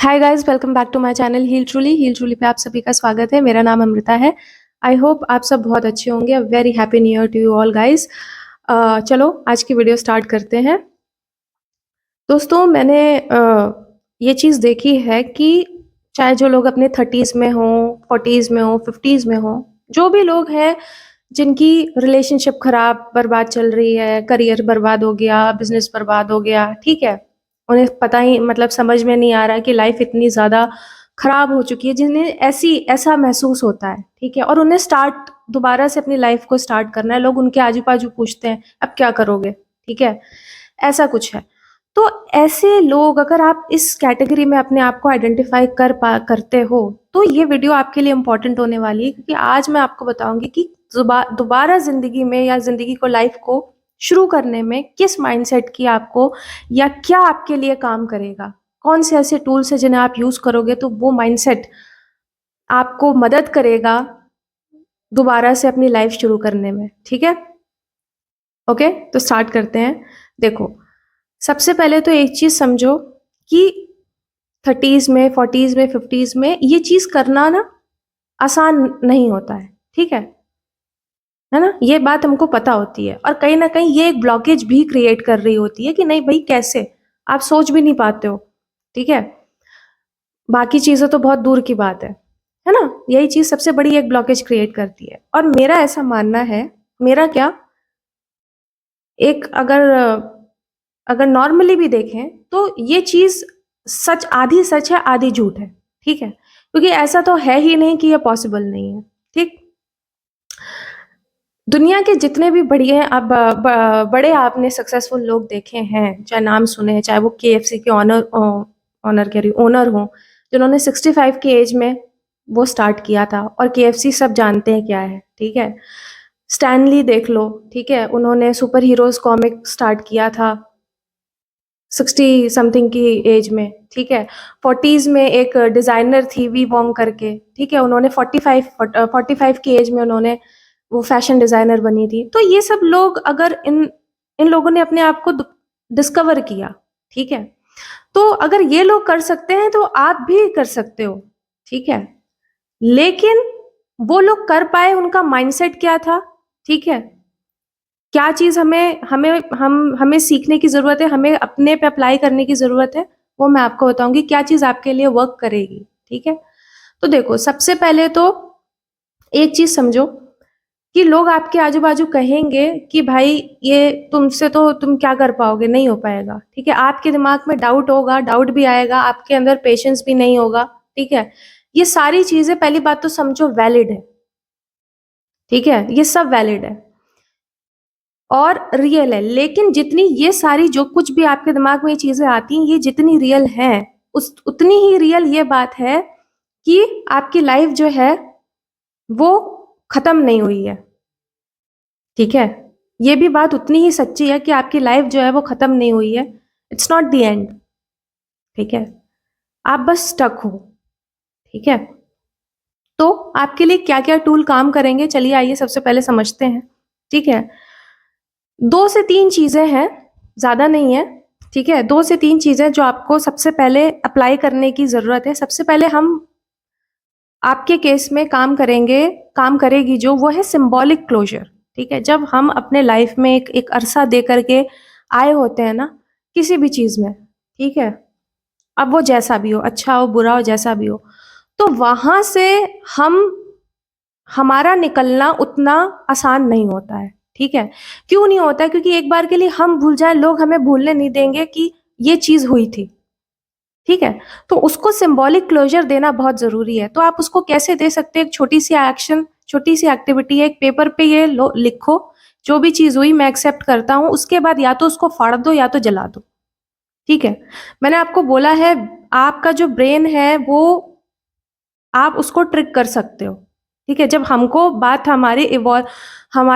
Hi guys, welcome back to my channel heal truly पे आप सभी का स्वागत है। मेरा नाम अमृता है। आई होप आप सब बहुत अच्छे होंगे। Very happy new year to you all guys. चलो आज की वीडियो स्टार्ट करते हैं। दोस्तों मैंने ये चीज़ देखी है कि चाहे जो लोग अपने 30s में हों, 40s में हों, 50s में हों, जो भी लोग हैं जिनकी रिलेशनशिप खराब बर्बाद चल रही है, करियर बर्बाद हो गया, बिजनेस बर्बाद हो गया, ठीक है, उन्हें पता ही मतलब समझ में नहीं आ रहा है कि लाइफ इतनी ज़्यादा खराब हो चुकी है, जिन्हें ऐसा महसूस होता है, ठीक है, और उन्हें स्टार्ट दोबारा से अपनी लाइफ को स्टार्ट करना है। लोग उनके आजू बाजू पूछते हैं अब क्या करोगे, ठीक है, ऐसा कुछ है। तो ऐसे लोग अगर आप इस कैटेगरी में अपने आप को आइडेंटिफाई करते हो तो ये वीडियो आपके लिए इम्पोर्टेंट होने वाली है, क्योंकि आज मैं आपको बताऊंगी कि दोबारा जिंदगी में या जिंदगी को लाइफ को शुरू करने में किस माइंडसेट की आपको या क्या आपके लिए काम करेगा, कौन से ऐसे टूल्स है जिन्हें आप यूज करोगे तो वो माइंडसेट आपको मदद करेगा दोबारा से अपनी लाइफ शुरू करने में। ठीक है, ओके, तो स्टार्ट करते हैं। देखो, सबसे पहले तो एक चीज समझो कि 30s में, 40s में, 50s में ये चीज करना ना आसान नहीं होता है, ठीक है ना, ये बात हमको पता होती है, और कहीं ना कहीं ये एक ब्लॉकेज भी क्रिएट कर रही होती है कि नहीं भाई कैसे, आप सोच भी नहीं पाते हो, ठीक है, बाकी चीजें तो बहुत दूर की बात है ना, यही चीज सबसे बड़ी एक ब्लॉकेज क्रिएट करती है। और मेरा ऐसा मानना है, मेरा क्या, एक अगर नॉर्मली भी देखें तो ये चीज सच, आधी सच है आधी झूठ है, ठीक है, क्योंकि ऐसा तो है ही नहीं कि ये पॉसिबल नहीं है। ठीक, दुनिया के जितने भी बड़े आपने सक्सेसफुल लोग देखे हैं, चाहे नाम सुने हैं, चाहे वो केएफसी के ऑनर कह रही ओनर हो, जिन्होंने 65 की एज में वो स्टार्ट किया था, और केएफसी सब जानते हैं क्या है, ठीक है। स्टैनली देख लो, ठीक है, उन्होंने सुपर हीरोज कॉमिक स्टार्ट किया था 60 समथिंग की एज में, ठीक है। 40s में एक डिजाइनर थी वी वोंग करके, ठीक है, उन्होंने 45 की एज में उन्होंने वो फैशन डिजाइनर बनी थी। तो ये सब लोग, अगर इन इन लोगों ने अपने आप को डिस्कवर किया, ठीक है, तो अगर ये लोग कर सकते हैं तो आप भी कर सकते हो, ठीक है। लेकिन वो लोग कर पाए, उनका माइंडसेट क्या था, ठीक है, क्या चीज हमें हमें हमें सीखने की जरूरत है, हमें अपने पे अप्लाई करने की जरूरत है, वो मैं आपको बताऊंगी क्या चीज आपके लिए वर्क करेगी, ठीक है। तो देखो, सबसे पहले तो एक चीज समझो कि लोग आपके आजू बाजू कहेंगे कि भाई ये तुमसे तो तुम क्या कर पाओगे, नहीं हो पाएगा, ठीक है, आपके दिमाग में डाउट होगा, डाउट भी आएगा, आपके अंदर पेशेंस भी नहीं होगा, ठीक है। ये सारी चीजें पहली बात तो समझो वैलिड है, ठीक है, ये सब वैलिड है और रियल है। लेकिन जितनी ये सारी जो कुछ भी आपके दिमाग में ये चीजें आती हैं, ये जितनी रियल है, उस उतनी ही रियल ये बात है कि आपकी लाइफ जो है वो खत्म नहीं हुई है, ठीक है। ये भी बात उतनी ही सच्ची है कि आपकी लाइफ जो है वो खत्म नहीं हुई है, इट्स नॉट द एंड, ठीक है, आप बस स्टक हो, ठीक है। तो आपके लिए क्या क्या टूल काम करेंगे, चलिए आइए सबसे पहले समझते हैं, ठीक है। 2 से 3 चीजें हैं, ज्यादा नहीं है, ठीक है, 2 से 3 चीजें जो आपको सबसे पहले अप्लाई करने की जरूरत है। सबसे पहले हम आपके केस में काम करेगी जो, वो है सिंबॉलिक क्लोजर, ठीक है। जब हम अपने लाइफ में एक अरसा दे करके आए होते हैं ना किसी भी चीज में, ठीक है, अब वो जैसा भी हो, अच्छा हो बुरा हो, जैसा भी हो, तो वहां से हम हमारा निकलना उतना आसान नहीं होता है, ठीक है। क्यों नहीं होता है? क्योंकि एक बार के लिए हम भूल जाए, लोग हमें भूलने नहीं देंगे कि ये चीज हुई थी, ठीक है। तो उसको सिंबॉलिक क्लोजर देना बहुत जरूरी है। तो आप उसको कैसे दे सकते हैं? एक छोटी सी एक्शन, छोटी सी एक्टिविटी है, एक पेपर पे ये लिखो, जो भी चीज हुई मैं एक्सेप्ट करता हूं, उसके बाद या तो उसको फाड़ दो या तो जला दो, ठीक है। मैंने आपको बोला है, आपका जो ब्रेन है वो, आप उसको ट्रिक कर सकते हो, ठीक है। जब हमको बात हमारे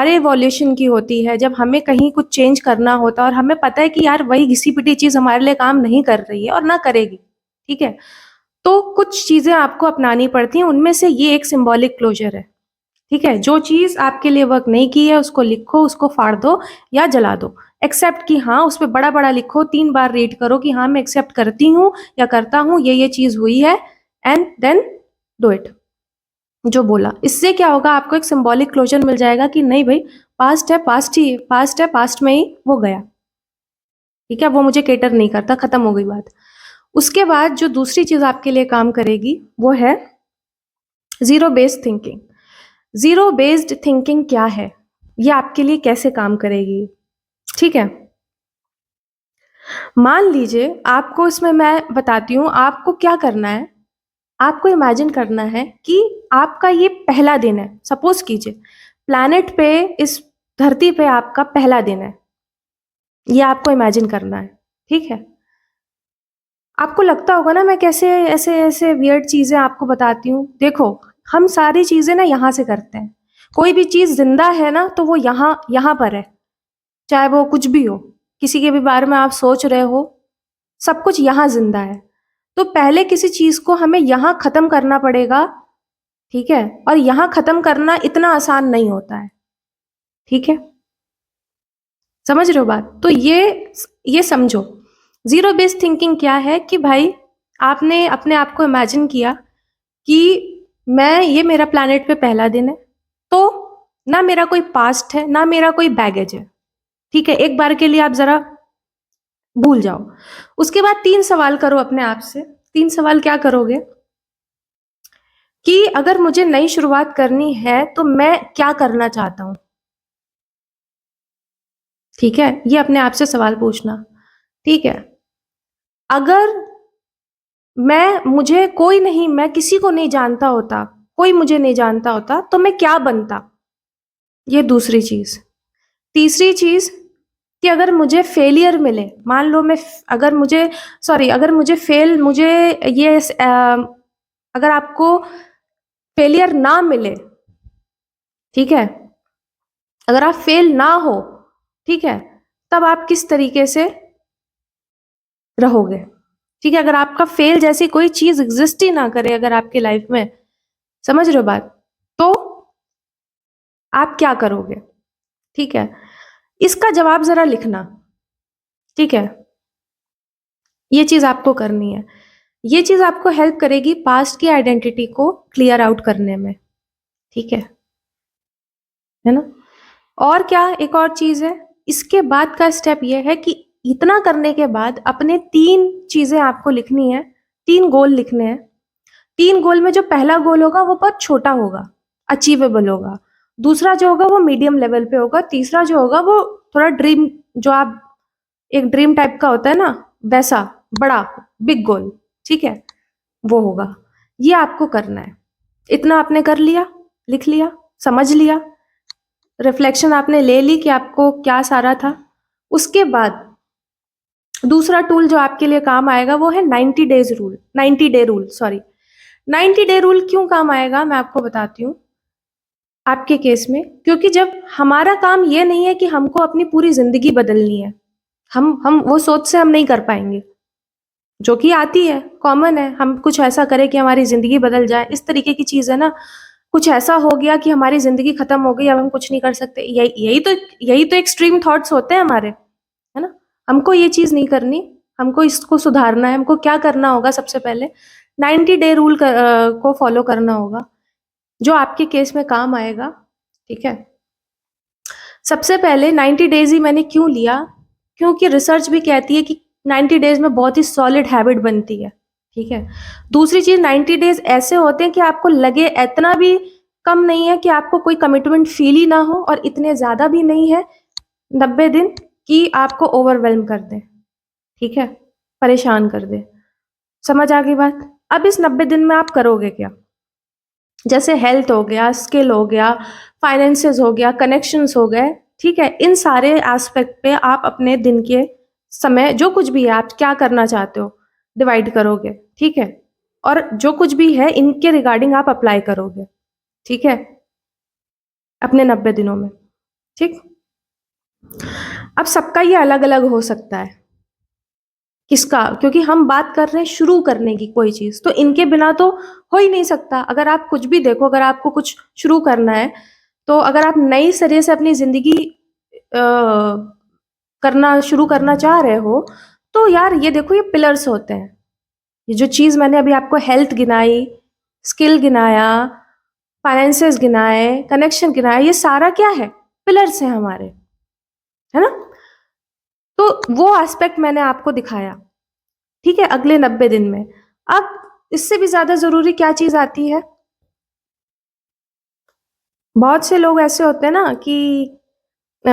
इवोल्यूशन की होती है, जब हमें कहीं कुछ चेंज करना होता है और हमें पता है कि यार वही घिसी पिटी चीज हमारे लिए काम नहीं कर रही है और ना करेगी, ठीक है, तो कुछ चीजें आपको अपनानी पड़ती हैं, उनमें से ये एक सिंबॉलिक क्लोजर है, ठीक है, जो चीज आपके लिए वर्क नहीं की है उसको लिखो, उसको फाड़ दो या जला दो। एक्सेप्ट कि हाँ, उस पर बड़ा बड़ा लिखो, 3 बार रीड करो कि हाँ मैं एक्सेप्ट करती हूँ या करता हूँ, ये चीज हुई है, एंड देन डू इट। जो बोला, इससे क्या होगा, आपको एक सिंबॉलिक क्लोजर मिल जाएगा कि नहीं भाई, पास्ट है, पास्ट ही पास्ट है, पास्ट में ही वो गया, ठीक है, वो मुझे केटर नहीं करता, खत्म हो गई बात। उसके बाद जो दूसरी चीज आपके लिए काम करेगी वो है zero based thinking. Zero based thinking क्या है, ये आपके लिए कैसे काम करेगी, ठीक है। मान लीजिए आपको, इसमें मैं बताती हूँ आपको क्या करना है। आपको इमेजिन करना है कि आपका ये पहला दिन है, सपोज कीजिए प्लैनेट पे, इस धरती पे आपका पहला दिन है, ये आपको इमेजिन करना है, ठीक है। आपको लगता होगा ना मैं कैसे ऐसे ऐसे वियर्ड चीजें आपको बताती हूँ। देखो, हम सारी चीजें ना यहाँ से करते हैं। कोई भी चीज जिंदा है ना तो वो यहाँ यहाँ पर है, चाहे वो कुछ भी हो, किसी के भी बारे में आप सोच रहे हो, सब कुछ यहाँ जिंदा है। तो पहले किसी चीज को हमें यहाँ खत्म करना पड़ेगा, ठीक है, और यहाँ खत्म करना इतना आसान नहीं होता है, ठीक है। समझ रहे हो बात, तो ये समझो, जीरो बेस्ड थिंकिंग क्या है कि भाई आपने अपने आप को इमेजिन किया कि मैं, ये मेरा प्लैनेट पे पहला दिन है, तो ना मेरा कोई पास्ट है ना मेरा कोई बैगेज है, ठीक है, एक बार के लिए आप जरा भूल जाओ। उसके बाद 3 सवाल करो अपने आप से। 3 सवाल क्या करोगे कि अगर मुझे नई शुरुआत करनी है तो मैं क्या करना चाहता हूं, ठीक है, ये अपने आप से सवाल पूछना, ठीक है। अगर मुझे कोई नहीं, मैं किसी को नहीं जानता होता, कोई मुझे नहीं जानता होता, तो मैं क्या बनता, ये दूसरी चीज। तीसरी चीज कि अगर मुझे फेलियर मिले, मान लो मैं, अगर मुझे, सॉरी, अगर मुझे फेल, मुझे ये अगर आपको फेलियर ना मिले, ठीक है, अगर आप फेल ना हो, ठीक है, तब आप किस तरीके से रहोगे, ठीक है। अगर आपका फेल जैसी कोई चीज एग्जिस्ट ही ना करे अगर आपकी लाइफ में, समझ रहे हो बात, तो आप क्या करोगे, ठीक है। इसका जवाब जरा लिखना, ठीक है। ये चीज आपको करनी है, ये चीज आपको हेल्प करेगी पास्ट की आइडेंटिटी को क्लियर आउट करने में, ठीक है ना। और क्या, एक और चीज है, इसके बाद का स्टेप ये है कि इतना करने के बाद अपने 3 चीजें आपको लिखनी है, 3 गोल लिखने हैं। 3 गोल में जो पहला गोल होगा वो बहुत छोटा होगा, अचीवेबल होगा। दूसरा जो होगा वो मीडियम लेवल पे होगा। तीसरा जो होगा वो थोड़ा ड्रीम, जो आप, एक ड्रीम टाइप का होता है ना, वैसा बड़ा बिग गोल, ठीक है, वो होगा। ये आपको करना है। इतना आपने कर लिया, लिख लिया, समझ लिया, रिफ्लेक्शन आपने ले ली कि आपको क्या सारा था। उसके बाद दूसरा टूल जो आपके लिए काम आएगा वो है 90 days rule, 90 day rule, sorry. 90 day rule क्यों काम आएगा मैं आपको बताती हूँ। आपके केस में, क्योंकि जब हमारा काम ये नहीं है कि हमको अपनी पूरी जिंदगी बदलनी है, हम वो सोच से हम नहीं कर पाएंगे, जो कि आती है, कॉमन है, हम कुछ ऐसा करें कि हमारी जिंदगी बदल जाए, इस तरीके की चीज है ना। कुछ ऐसा हो गया कि हमारी जिंदगी खत्म हो गई, अब हम कुछ नहीं कर सकते, यही तो एक्सट्रीम थॉट्स होते हैं हमारे, है ना। हमको ये चीज नहीं करनी, हमको इसको सुधारना है। हमको क्या करना होगा, सबसे पहले 90 डे रूल को फॉलो करना होगा, जो आपके केस में काम आएगा, ठीक है। सबसे पहले 90 डेज ही मैंने क्यों लिया, क्योंकि रिसर्च भी कहती है कि 90 डेज में बहुत ही सॉलिड हैबिट बनती है, ठीक है। दूसरी चीज, 90 डेज ऐसे होते हैं कि आपको लगे इतना भी कम नहीं है कि आपको कोई कमिटमेंट फील ही ना हो, और इतने ज्यादा भी नहीं है 90 दिन कि आपको ओवरवेल्म कर दे, ठीक है, परेशान कर दे। समझ आ गई बात। अब इस 90 दिन में आप करोगे क्या, जैसे हेल्थ हो गया, स्किल हो गया, फाइनेंसेस हो गया, कनेक्शंस हो गए, ठीक है। इन सारे एस्पेक्ट पे आप अपने दिन के समय, जो कुछ भी है आप क्या करना चाहते हो, डिवाइड करोगे, ठीक है। और जो कुछ भी है इनके रिगार्डिंग आप अप्लाई करोगे, ठीक है, अपने 90 दिनों में, ठीक। अब सबका ये अलग अलग हो सकता है, किसका, क्योंकि हम बात कर रहे हैं शुरू करने की कोई चीज, तो इनके बिना तो हो ही नहीं सकता। अगर आप कुछ भी देखो, अगर आपको कुछ शुरू करना है, तो अगर आप नई सिरे से अपनी जिंदगी करना शुरू करना चाह रहे हो, तो यार ये देखो, ये पिलर्स होते हैं। ये जो चीज मैंने अभी आपको हेल्थ गिनाई, स्किल गिनाया, फाइनेंसेस गिनाए, कनेक्शन गिनाया, ये सारा क्या है, पिलर्स हैं हमारे, है ना। तो वो एस्पेक्ट मैंने आपको दिखाया, ठीक है, अगले 90 दिन में। अब इससे भी ज्यादा जरूरी क्या चीज आती है। बहुत से लोग ऐसे होते हैं ना कि अ,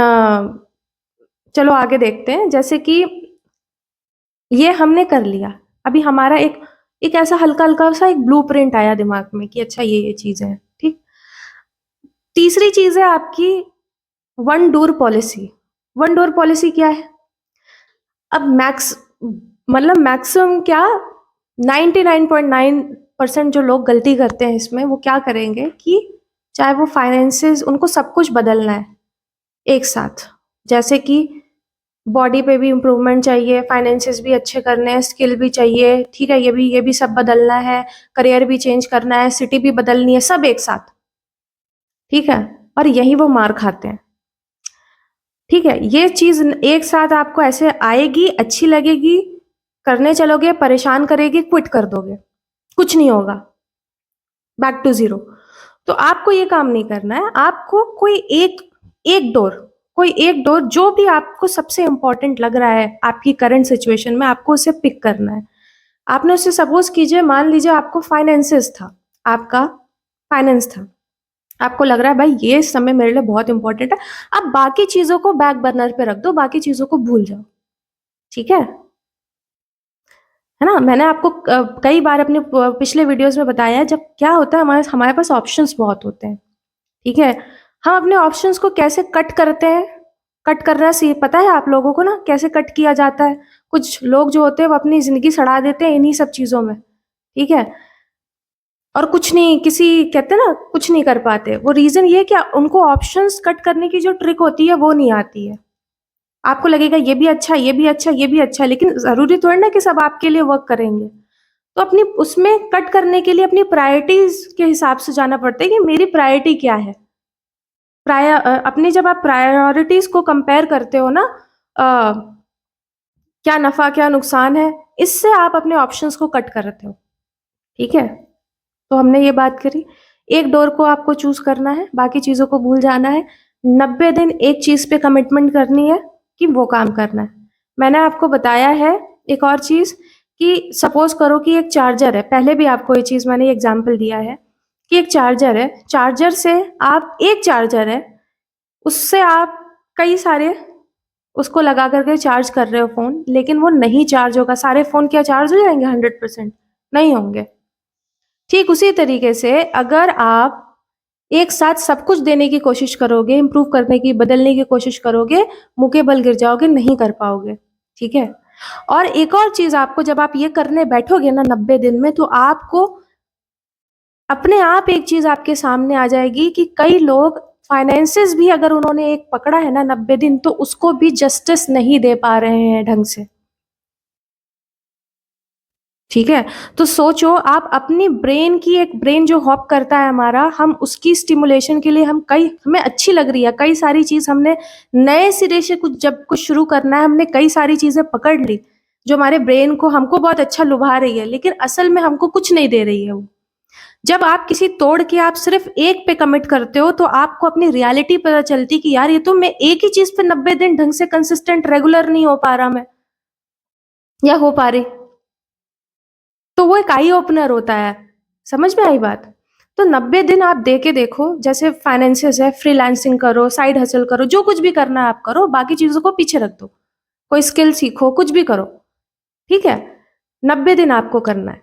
चलो आगे देखते हैं, जैसे कि ये हमने कर लिया, अभी हमारा एक एक ऐसा हल्का हल्का सा एक ब्लूप्रिंट आया दिमाग में कि अच्छा ये चीजें हैं, ठीक। तीसरी चीज है आपकी one door policy. One door policy क्या है। अब मतलब मैक्सिमम क्या, 99.9% जो लोग गलती करते हैं इसमें, वो क्या करेंगे कि चाहे वो फाइनेंसेस, उनको सब कुछ बदलना है एक साथ। जैसे कि बॉडी पे भी इम्प्रूवमेंट चाहिए, फाइनेंसेस भी अच्छे करने हैं, स्किल भी चाहिए, ठीक है, ये भी सब बदलना है, करियर भी चेंज करना है, सिटी भी बदलनी है, सब एक साथ, ठीक है। और यही वो मार खाते हैं, ठीक है। ये चीज एक साथ आपको ऐसे आएगी, अच्छी लगेगी, करने चलोगे, परेशान करेगी, क्विट कर दोगे, कुछ नहीं होगा, बैक टू जीरो। तो आपको ये काम नहीं करना है, आपको कोई एक एक डोर कोई एक डोर जो भी आपको सबसे इंपॉर्टेंट लग रहा है आपकी करंट सिचुएशन में, आपको उसे पिक करना है। आपने उसे सपोज कीजिए, मान लीजिए आपको फाइनेंसेस था, आपका फाइनेंस था, आपको लग रहा है भाई ये समय मेरे लिए बहुत इंपॉर्टेंट है, अब बाकी चीजों को बैक बर्नर पे रख दो, बाकी चीजों को भूल जाओ, ठीक है ना। मैंने आपको कई बार अपने पिछले वीडियोस में बताया है, जब क्या होता है, हमारे हमारे पास ऑप्शंस बहुत होते हैं, ठीक है। हम अपने ऑप्शंस को कैसे कट करते हैं, कट करना पता है आप लोगों को ना, कैसे कट किया जाता है। कुछ लोग जो होते हैं वो अपनी जिंदगी सड़ा देते हैं इन्हीं सब चीजों में, ठीक है। और कुछ नहीं, किसी कहते हैं ना, कुछ नहीं कर पाते, वो रीजन ये है कि उनको ऑप्शंस कट करने की जो ट्रिक होती है वो नहीं आती है। आपको लगेगा ये भी अच्छा, ये भी अच्छा, ये भी अच्छा, लेकिन जरूरी थोड़ी ना कि सब आपके लिए वर्क करेंगे। तो अपनी उसमें कट करने के लिए अपनी प्रायोरिटीज के हिसाब से जाना पड़ता है कि मेरी प्रायोरिटी क्या है। अपनी जब आप प्रायोरिटीज को कंपेयर करते हो ना, क्या नफा क्या नुकसान है, इससे आप अपने ऑप्शंस को कट करते हो, ठीक है। तो हमने ये बात करी, एक डोर को आपको चूज करना है, बाकी चीजों को भूल जाना है, 90 दिन एक चीज पे कमिटमेंट करनी है कि वो काम करना है। मैंने आपको बताया है एक और चीज, कि सपोज करो कि एक चार्जर है, पहले भी आपको ये चीज मैंने एग्जाम्पल दिया है कि एक चार्जर है, चार्जर से आप, एक चार्जर है, उससे आप कई सारे उसको लगा करके चार्ज कर रहे हो फोन, लेकिन वो नहीं चार्ज होगा। सारे फोन क्या चार्ज हो जाएंगे 100%? नहीं होंगे। ठीक उसी तरीके से अगर आप एक साथ सब कुछ देने की कोशिश करोगे, इंप्रूव करने की, बदलने की कोशिश करोगे, मुंह के बल गिर जाओगे, नहीं कर पाओगे, ठीक है। और एक और चीज, आपको जब आप ये करने बैठोगे ना 90 दिन में, तो आपको अपने आप एक चीज आपके सामने आ जाएगी कि कई लोग फाइनेंसेस भी अगर उन्होंने एक पकड़ा है ना 90 दिन, तो उसको भी जस्टिस नहीं दे पा रहे हैं ढंग से, ठीक है। तो सोचो, आप अपनी ब्रेन की, एक ब्रेन जो हॉप करता है हमारा, हम उसकी स्टिमुलेशन के लिए, हम कई, हमें अच्छी लग रही है कई सारी चीज, हमने नए सिरे से कुछ जब कुछ शुरू करना है, हमने कई सारी चीजें पकड़ ली जो हमारे ब्रेन को, हमको बहुत अच्छा लुभा रही है, लेकिन असल में हमको कुछ नहीं दे रही है वो। जब आप किसी तोड़ के आप सिर्फ एक पे कमिट करते हो, तो आपको अपनी रियलिटी पता चलती कि यार ये तो मैं एक ही चीज पे 90 दिन ढंग से कंसिस्टेंट रेगुलर नहीं हो पा रहा मैं, या हो पा रही। तो वो एक आई ओपनर होता है, समझ में आई बात। तो 90 दिन आप दे के देखो, जैसे फाइनेंसेस है, फ्रीलांसिंग करो, साइड हसल करो, जो कुछ भी करना है आप करो, बाकी चीजों को पीछे रख दो, कोई स्किल सीखो, कुछ भी करो, ठीक है। 90 दिन आपको करना है,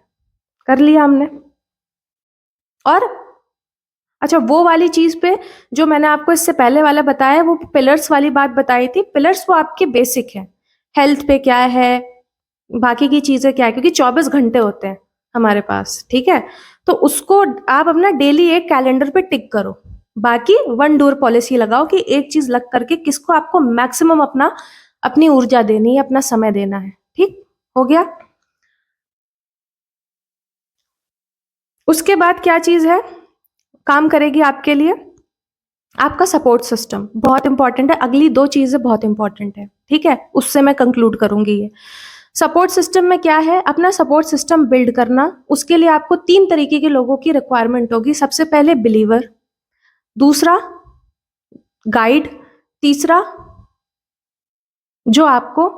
कर लिया हमने। और अच्छा, वो वाली चीज पे जो मैंने आपको इससे पहले वाला बताया, वो पिलर्स वाली बात बताई थी, पिलर्स वो आपके बेसिक है, हेल्थ पे क्या है, बाकी की चीजें क्या है, क्योंकि 24 घंटे होते हैं हमारे पास, ठीक है। तो उसको आप अपना डेली एक कैलेंडर पे टिक करो, बाकी वन डोर पॉलिसी लगाओ कि एक चीज लग करके किसको आपको मैक्सिमम अपना, अपनी ऊर्जा देनी है, अपना समय देना है, ठीक। हो गया? उसके बाद क्या चीज़ है, काम करेगी आपके लिए? आपका सपोर्ट सिस्टम बहुत इंपॉर्टेंट है। अगली 2 चीज़ें बहुत इंपॉर्टेंट है, ठीक है? उससे मैं कंक्लूड करूँगी ये। सपोर्ट सिस्टम में क्या है? अपना सपोर्ट सिस्टम बिल्ड करना, उसके लिए आपको 3 तरीके के लोगों की रिक्वायरमेंट होगी। सबसे पहले बिलीवर, दूसरा गाइड, तीसरा जो आपको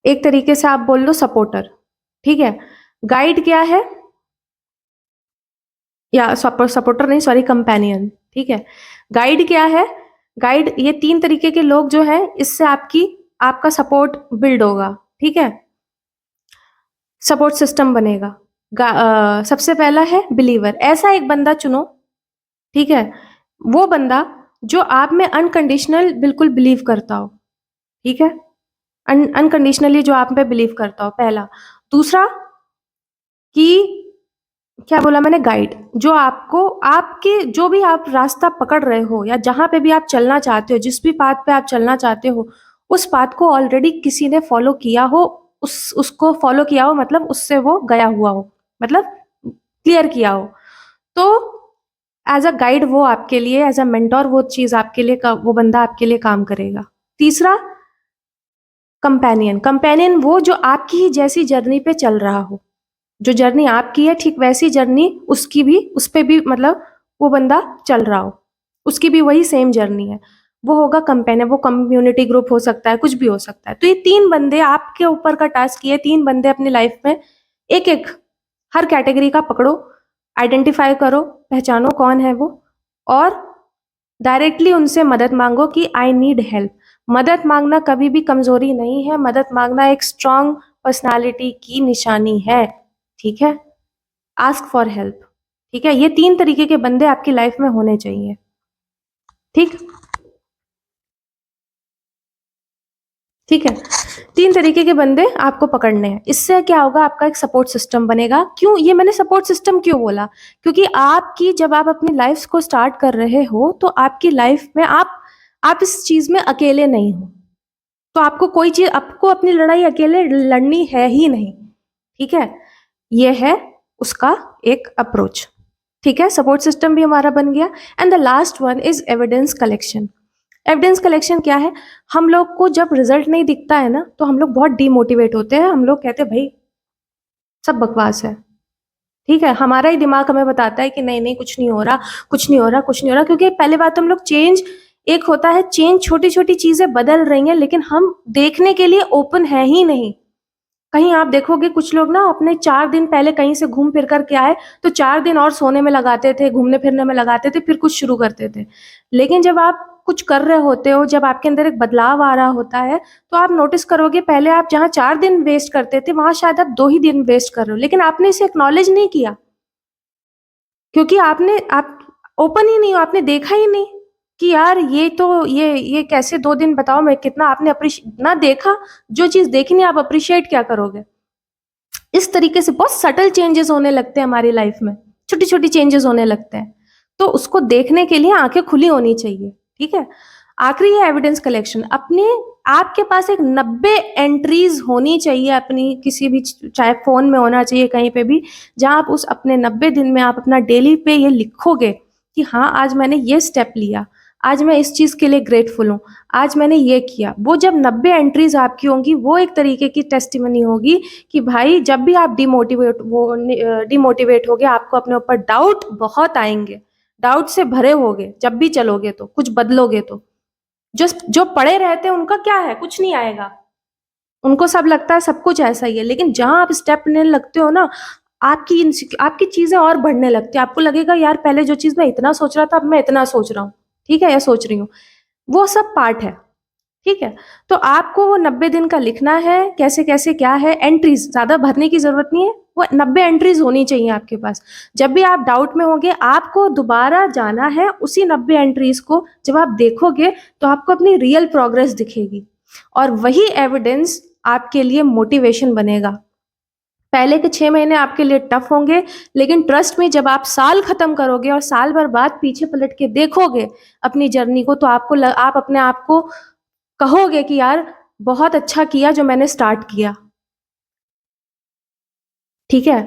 एक तरीके से आप बोल लो सपोर्टर, ठीक है? गाइड क्या है? या सपोर्टर नहीं, सॉरी, कंपेनियन, ठीक है? गाइड क्या है? गाइड, ये 3 तरीके के लोग जो है, इससे आपका सपोर्ट बिल्ड होगा, ठीक है? सपोर्ट सिस्टम बनेगा। सबसे पहला है बिलीवर, ऐसा एक बंदा चुनो, ठीक है? वो बंदा जो आप में अनकंडीशनल बिल्कुल बिलीव करता हो, ठीक है? अनकंडीशनली जो आप पे बिलीव करता हो, पहला। दूसरा कि क्या बोला मैंने? गाइड, जो आपको आपके जो भी आप रास्ता पकड़ रहे हो या जहां पे भी आप चलना चाहते हो, जिस भी पाथ पे आप चलना चाहते हो, उस पाथ को ऑलरेडी किसी ने फॉलो किया हो, उसको फॉलो किया हो, मतलब उससे वो गया हुआ हो, मतलब क्लियर किया हो। तो एज अ गाइड वो आपके लिए, एज अ मेंटोर वो चीज आपके लिए, वो बंदा आपके लिए काम करेगा। तीसरा कंपेनियन, कंपेनियन वो जो आपकी ही जैसी जर्नी पे चल रहा हो, जो जर्नी आपकी है ठीक वैसी जर्नी उसकी भी, उस पे भी मतलब वो बंदा चल रहा हो, उसकी भी वही सेम जर्नी है, वो होगा कंपेनियन। वो कम्युनिटी ग्रुप हो सकता है, कुछ भी हो सकता है। तो ये 3 बंदे आपके ऊपर का टास्क, ये 3 बंदे अपनी लाइफ में एक एक हर कैटेगरी का पकड़ो, आइडेंटिफाई करो, पहचानो कौन है वो, और डायरेक्टली उनसे मदद मांगो कि आई नीड हेल्प। मदद मांगना कभी भी कमजोरी नहीं है, मदद मांगना एक स्ट्रांग पर्सनालिटी की निशानी है, ठीक है? आस्क फॉर हेल्प, ठीक है? ये 3 तरीके के बंदे आपकी लाइफ में होने चाहिए, ठीक? ठीक है? 3 तरीके के बंदे आपको पकड़ने हैं। इससे क्या होगा? आपका एक सपोर्ट सिस्टम बनेगा। क्यों ये मैंने सपोर्ट सिस्टम क्यों बोला? क्योंकि आपकी जब आप अपनी लाइफ को स्टार्ट कर रहे हो, तो आपकी लाइफ में आप इस चीज में अकेले नहीं हो। तो आपको अपनी लड़ाई अकेले लड़नी है ही नहीं, ठीक है? ये है उसका एक अप्रोच, ठीक है? सपोर्ट सिस्टम भी हमारा बन गया। And the last one is evidence collection. Evidence collection क्या है? हम लोग को जब रिजल्ट नहीं दिखता है ना, तो हम लोग बहुत डीमोटिवेट होते हैं। हम लोग कहते हैं भाई सब बकवास है, ठीक है? हमारा ही दिमाग हमें बताता है कि नहीं नहीं, कुछ नहीं हो रहा, कुछ नहीं हो रहा, कुछ नहीं हो रहा। क्योंकि पहले बात हम लोग चेंज, एक होता है चेंज, छोटी छोटी चीजें बदल रही हैं, लेकिन हम देखने के लिए ओपन है ही नहीं। कहीं आप देखोगे कुछ लोग ना अपने 4 दिन पहले कहीं से घूम फिर कर के आए, तो 4 दिन और सोने में लगाते थे, घूमने फिरने में लगाते थे, फिर कुछ शुरू करते थे। लेकिन जब आप कुछ कर रहे होते हो, जब आपके अंदर एक बदलाव आ रहा होता है, तो आप नोटिस करोगे पहले आप जहाँ 4 दिन वेस्ट करते थे, वहां शायद आप 2 ही दिन वेस्ट कर रहे हो, लेकिन आपने इसे एक्नॉलेज नहीं किया, क्योंकि आप ओपन ही नहीं हो, आपने देखा ही नहीं कि यार ये तो ये कैसे 2 दिन, बताओ मैं कितना आपने अप्रिशिएट ना देखा। जो चीज देखी नहीं, आप अप्रिशिएट क्या करोगे? इस तरीके से बहुत सटल चेंजेस होने लगते हैं हमारी लाइफ में, छोटी छोटी चेंजेस होने लगते हैं। तो उसको देखने के लिए आंखें खुली होनी चाहिए, ठीक है? आखिरी है एविडेंस कलेक्शन। अपने आपके पास एक 90 एंट्रीज होनी चाहिए अपनी किसी भी, चाहे फोन में होना चाहिए, कहीं पे भी, जहां आप उस अपने 90 दिन में आप अपना डेली पे ये लिखोगे कि हाँ आज मैंने ये स्टेप लिया, आज मैं इस चीज के लिए ग्रेटफुल हूँ, आज मैंने ये किया। वो जब 90 एंट्रीज आपकी होंगी, वो एक तरीके की टेस्टिमनी होगी कि भाई जब भी आप डिमोटिवेट होगे, आपको अपने ऊपर डाउट बहुत आएंगे, डाउट से भरे होगे, जब भी चलोगे तो, कुछ बदलोगे तो। जो जो पड़े रहते हैं उनका क्या है? कुछ नहीं आएगा, उनको सब लगता है सब कुछ ऐसा ही है। लेकिन जहां आप स्टेप लेने लगते हो ना, आपकी चीजें और बढ़ने लगती है। आपको लगेगा यार पहले जो चीज मैं इतना सोच रहा था, अब मैं इतना सोच रहा हूँ, ठीक है, या सोच रही हूँ। वो सब पार्ट है, ठीक है? तो आपको वो 90 दिन का लिखना है, कैसे कैसे क्या है, एंट्रीज ज्यादा भरने की जरूरत नहीं है, वो 90 एंट्रीज होनी चाहिए आपके पास। जब भी आप डाउट में होंगे, आपको दोबारा जाना है उसी 90 एंट्रीज को, जब आप देखोगे तो आपको अपनी रियल प्रोग्रेस दिखेगी, और वही एविडेंस आपके लिए मोटिवेशन बनेगा। पहले के 6 महीने आपके लिए टफ होंगे, लेकिन ट्रस्ट में जब आप साल खत्म करोगे और साल भर बाद पीछे पलट के देखोगे अपनी जर्नी को, तो आप अपने आप को कहोगे कि यार बहुत अच्छा किया जो मैंने स्टार्ट किया, ठीक है?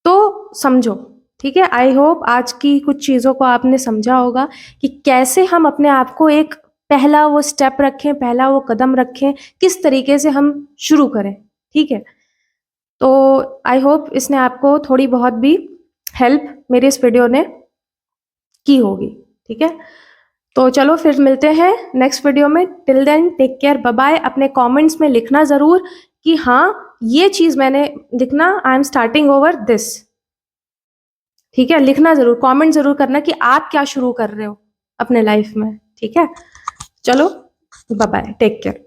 तो समझो, ठीक है? आई होप आज की कुछ चीज़ों को आपने समझा होगा कि कैसे हम अपने आप को एक पहला वो स्टेप रखें, पहला वो कदम रखें, किस तरीके से हम शुरू करें, ठीक है? तो आई होप इसने आपको थोड़ी बहुत भी हेल्प मेरे इस वीडियो ने की होगी, ठीक है? तो चलो फिर मिलते हैं नेक्स्ट वीडियो में। Till then take care, bye bye. अपने कमेंट्स में लिखना ज़रूर कि हाँ, ये चीज़ मैंने लिखना, I am starting over this, ठीक है? लिखना ज़रूर, कमेंट ज़रूर करना कि आप क्या शुरू कर रहे हो अपने लाइफ में, ठीक है? चलो बाय बाय, टेक केयर।